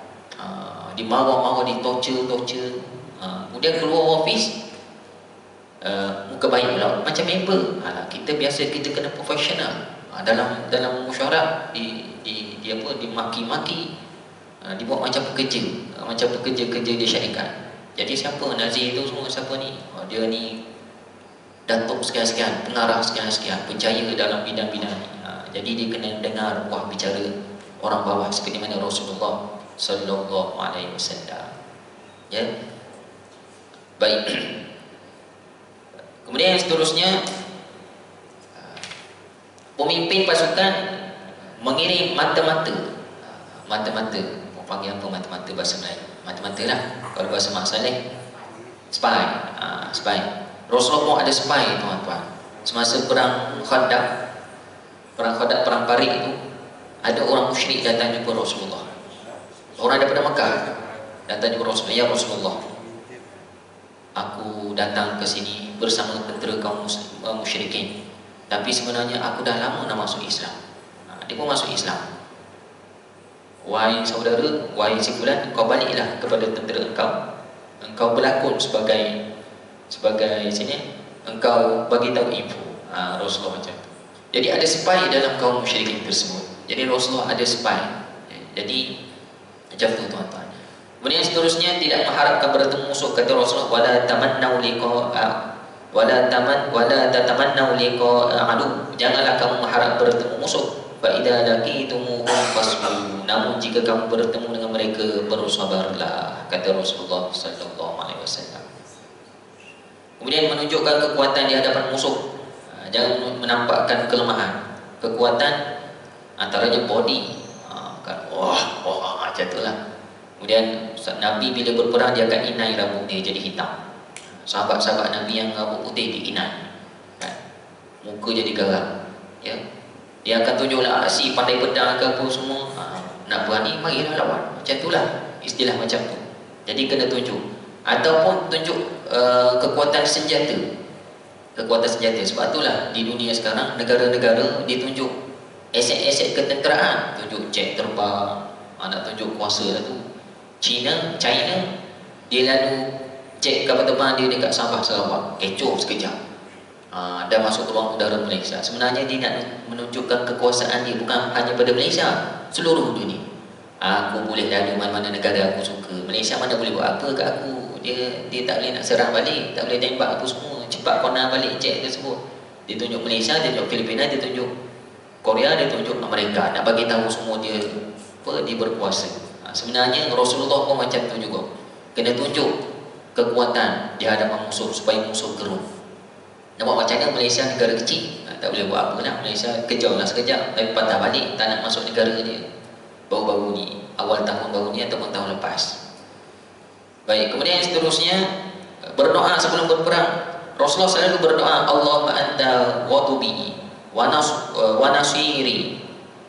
Dia marah-marah, dia torture. Kemudian keluar office, muka baik pula macam member. Kita biasa kita kena profesional. Dalam musyawarah dimaki-maki, dibuat macam pekerja di syarikat. Jadi siapa nazir tu semua, siapa ni? Dia ni datuk sekian-sekian, pengarah sekian-sekian, berjaya dalam bidang-bidang ni. Jadi dia kena dengar buah bicara orang bawah, seperti mana Rasulullah sallallahu alaihi wasallam. Ya. Baik. Kemudian yang seterusnya, pemimpin pasukan mengirim mata-mata. Panggil apa mata-mata bahasa Melayu? Mata-mata lah. Kalau bahasa Mak Saleh, spy. Spy. Rasulullah pun ada spy, tuan-tuan. Semasa perang Khandaq, perang Parik itu, ada orang musyrik datang jumpa Rasulullah. Orang daripada Mekah datang jumpa Rasulullah. Ya Rasulullah, aku datang ke sini bersama tentera kaum musyrikin, tapi sebenarnya aku dah lama nak masuk Islam. Dia pun masuk Islam. Wahai saudara, wahai si fulan, kau baliklah kepada tentera engkau berlakon sebagai sini, engkau bagi tahu info. Rasulullah macam tu. Jadi ada spy dalam kaum musyrikin tersebut. Jadi Rasulullah ada spy. Jadi macam tu, tuan-tuan. Kemudian seterusnya, tidak mengharapkan bertemu musuh. Kata Rasulullah, wala tamannau liqa adu. Janganlah kamu mengharap bertemu musuh. Fa idza laqitumuhum fasbiru. Namun jika kamu bertemu dengan mereka, bersabarlah, kata Rasulullah sallallahu alaihi wasallam. Kemudian menunjukkan kekuatan di hadapan musuh. Jangan menampakkan kelemahan. Kekuatan antaranya body. macam itulah. Kemudian Nabi bila berperang dia akan inai rambut dia jadi hitam. Sahabat-sahabat Nabi yang rambut putih diinai, kan? Muka jadi garang, ya. Dia akan tunjuklah aksi pandai pedang ke apa semua. Nak berani, marilah lawan. Macam itulah istilah macam tu. Jadi kena tunjuk. Ataupun tunjuk kekuatan senjata. Kekuatan senjata. Sebab itulah di dunia sekarang negara-negara ditunjuk aset-aset ketenteraan. Tunjuk jet terbang, nak tunjuk kuasa lah tu. China dia lalu jet kapal terbang dia dekat Sabah Sarawak, kecoh sekejap, dah masuk ke ruang udara Malaysia. Sebenarnya dia nak menunjukkan kekuasaan dia bukan hanya pada Malaysia, seluruh dunia. Aku boleh lalu mana-mana negara aku suka. Malaysia mana boleh buat apa kat aku. Dia tak boleh nak serang balik, tak boleh tembak aku semua. Cepat kona balik jet tersebut. Dia tunjuk Malaysia, dia tunjuk Filipina, dia tunjuk Korea, dia tunjuk Amerika. Nak bagi tahu semua dia berkuasa. Sebenarnya Rasulullah pun macam tu juga. Kena tunjuk kekuatan di hadapan musuh supaya musuh gerun. Nampak macam mana Malaysia negara kecil, tak boleh buat apa nak. Malaysia kejar lah sekejap, tapi patah balik, tak nak masuk negara dia baru-baru ni, awal tahun baru ni ataupun tahun lepas. Baik, kemudian seterusnya berdoa sebelum berperang. Rasulullah selalu berdoa, Allahumma anta watubi wa nasiri.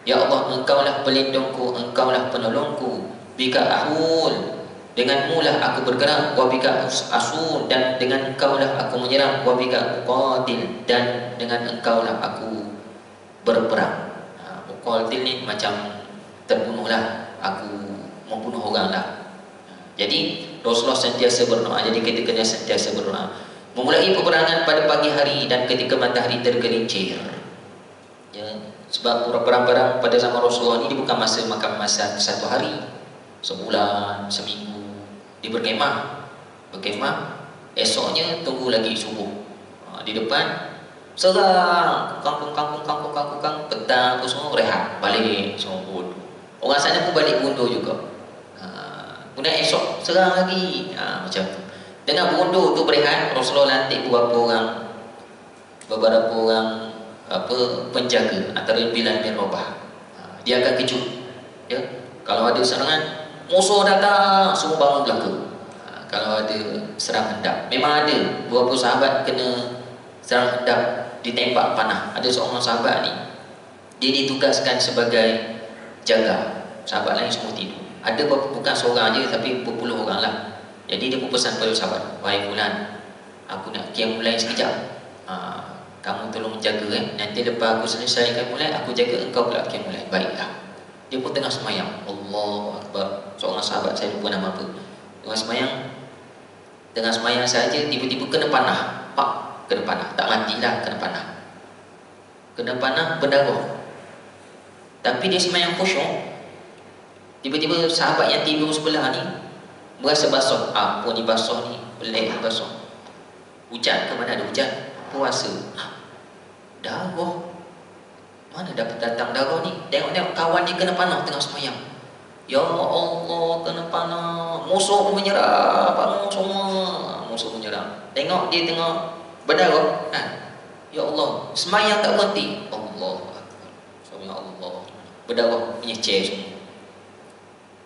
Ya Allah, engkaulah pelindungku, engkaulah penolongku. Bika ahul, denganmu lah aku bergerak. Wa bika asul, dan dengan engkaulah aku menyerang. Wa bika uqatil, dan dengan engkaulah aku berperang. Uqatil ni macam terbunuhlah, aku membunuh orang lah. Jadi Rasulullah sentiasa berdoa. Jadi kita kena sentiasa berdoa. Memulai peperangan pada pagi hari dan ketika matahari tergelincir, ya. Sebab perang-perang pada zaman Rasulullah ini bukan makan masa satu hari, sebulan, seminggu. Dia berkemah, esoknya tunggu lagi subuh, di depan serang kampung, petang tu semua rehat, balik semua bodoh. Orang sana pun balik bodoh juga. Kemudian esok serang lagi, macam tu. Dengan bodoh tu berehat, Rasulullah lantik beberapa orang penjaga, antara Bilal bin Rabah. Dia akan kejut, ya. Kalau ada serangan, musuh datang, semua bangun belaka. Kalau ada serang hendak, memang ada beberapa sahabat kena serang hendak, ditembak panah. Ada seorang sahabat ni, dia ditugaskan sebagai jaga, sahabat lain semua tidur. Ada bukan seorang je, tapi berpuluh orang lah. Jadi dia berpesan pada sahabat, wahai fulan, aku nak qiyamul lail sekejap, kamu tolong jaga, nanti lepas aku selesaikan mulai, aku jaga engkau pula qiyamul lail. Baiklah. Dia pun tengah semayang, Allahu Akbar. Seorang sahabat, saya lupa nama apa, tengah semayang saja, tiba-tiba kena panah. Pak, kena panah, tak matilah, kena panah berdarah. Tapi dia semayang khusyuk. Tiba-tiba sahabat yang tidur sebelah ni merasa basah. Apa ni basah ni? Pelik basah. Hujan ke mana ada hujan? Puasa. Darah. Mana dapat datang darah ni? Tengok kawan dia kena panah tengah semayang. Ya Allah, kena panah. Musuh pun menyerang. Bangun semua. Musuh menyerang. Tengok dia tengah berdarah. Ya Allah, semayang tak berhenti. Allah Akbar. Subhanallah, Allah. Berdarah, menyecer semua.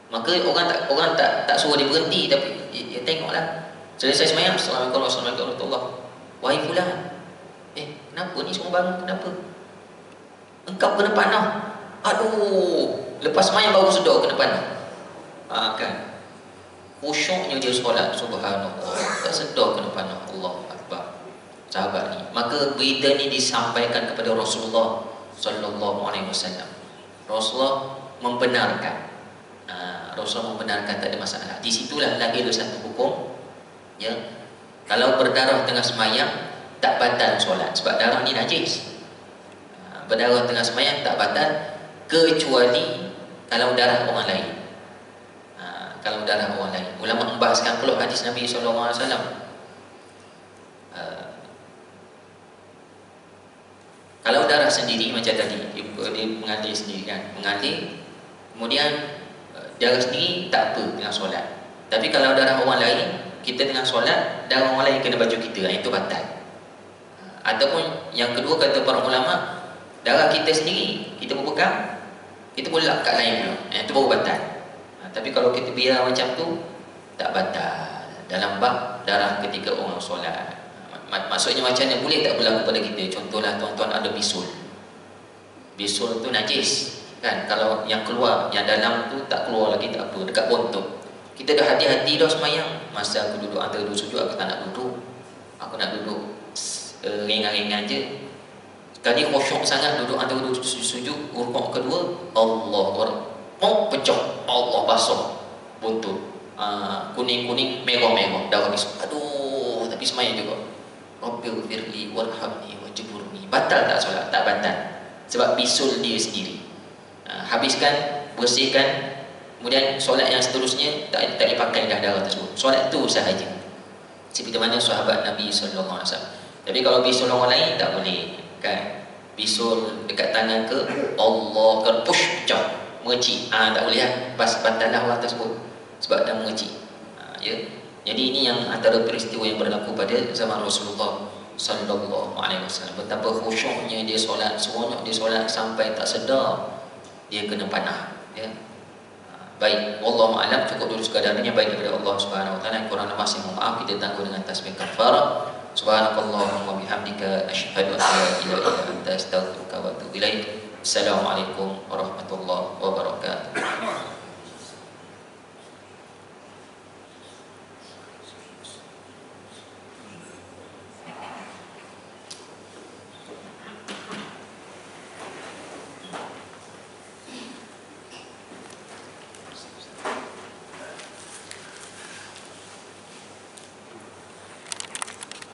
Maka orang tak suruh dia berhenti, tapi dia tengoklah. Selesai semayang, Assalamualaikum warahmatullahi wabarakatuh. Wahai fulan, kenapa ni semua bangun, kenapa? Engkau kena panah. Aduh, lepas semayang baru sedar kena panah. Kan? Khusyuknya dia solat, subhanallah. Tak sedar kena panah. Allah Akbar. Sahabat ni. Maka berita ni disampaikan kepada Rasulullah sallallahu alaihi wasallam. Rasulullah membenarkan. Rasulullah membenarkan, tak ada masalah. Di situlah lahir satu hukum, ya. Kalau berdarah tengah semayang tak batal solat, sebab darah ni najis. Berdarah tengah semayang tak batal, kecuali kalau darah orang lain. Kalau darah orang lain, ulama membahaskan pula hadis Nabi sallallahu alaihi wasallam. Kalau darah sendiri macam tadi, dia mengalir sendiri kan, kemudian darah sendiri tak apa tengah solat. Tapi kalau darah orang lain, kita tengah solat, darah orang lain kena baju kita, itu batal. Ataupun yang kedua, kata para ulama, darah kita sendiri, kita berpegang, kita boleh lap kat lain pula, itu baru batal. Tapi kalau kita biar macam tu tak batal dalam bab darah ketika orang solat. Maksudnya macam mana, boleh tak berlaku pada kita? Contohlah tuan-tuan ada bisul. Bisul tu najis kan, kalau yang keluar, yang dalam tu tak keluar lagi tak apa, dekat bontot. Kita dah hati-hati dah semayang, masa aku duduk antara dua sujud aku tak nak duduk, aku nak duduk ringan-ringan je. Sekali khusyuk sangat duduk antara dua sujud, rukuk kedua, Allah pecah, Allah basuh buntut, kuning-kuning, merah-merah, darah bisul. Aduh, tapi semayang juga. Rabbighfirli warhamni wajburni. Batal tak solat? Tak batal. Sebab bisul dia sendiri. Habiskan, bersihkan, kemudian solat yang seterusnya tak dipakai dah darah tersebut. Solat tu sahaja. Seperti mana sahabat Nabi sallallahu alaihi wasallam. Tapi kalau bisul orang lain tak boleh, kan? Bisul dekat tangan ke, Allah kan push pecah, mengecik. Tak boleh kan? Batal dah orang tersebut sebab dah mengecik. Ya. Jadi ini yang antara peristiwa yang berlaku pada zaman Rasulullah sallallahu alaihi wasallam. Betapa khusyuknya dia solat, seronok dia solat sampai tak sedar dia kena panah, ya. Baik, wallahu a'lam, cukup dulu sekadarnya. Baik daripada Allah Subhanahu wa taala, kurang masih mohon maaf. Kita tangguh dengan tasbih kafarah. Subhanakallahumma wa bihamdika asyhadu an la ilaha illa anta astaghfiruka wa atubu ilaik. Assalamualaikum warahmatullahi wabarakatuh.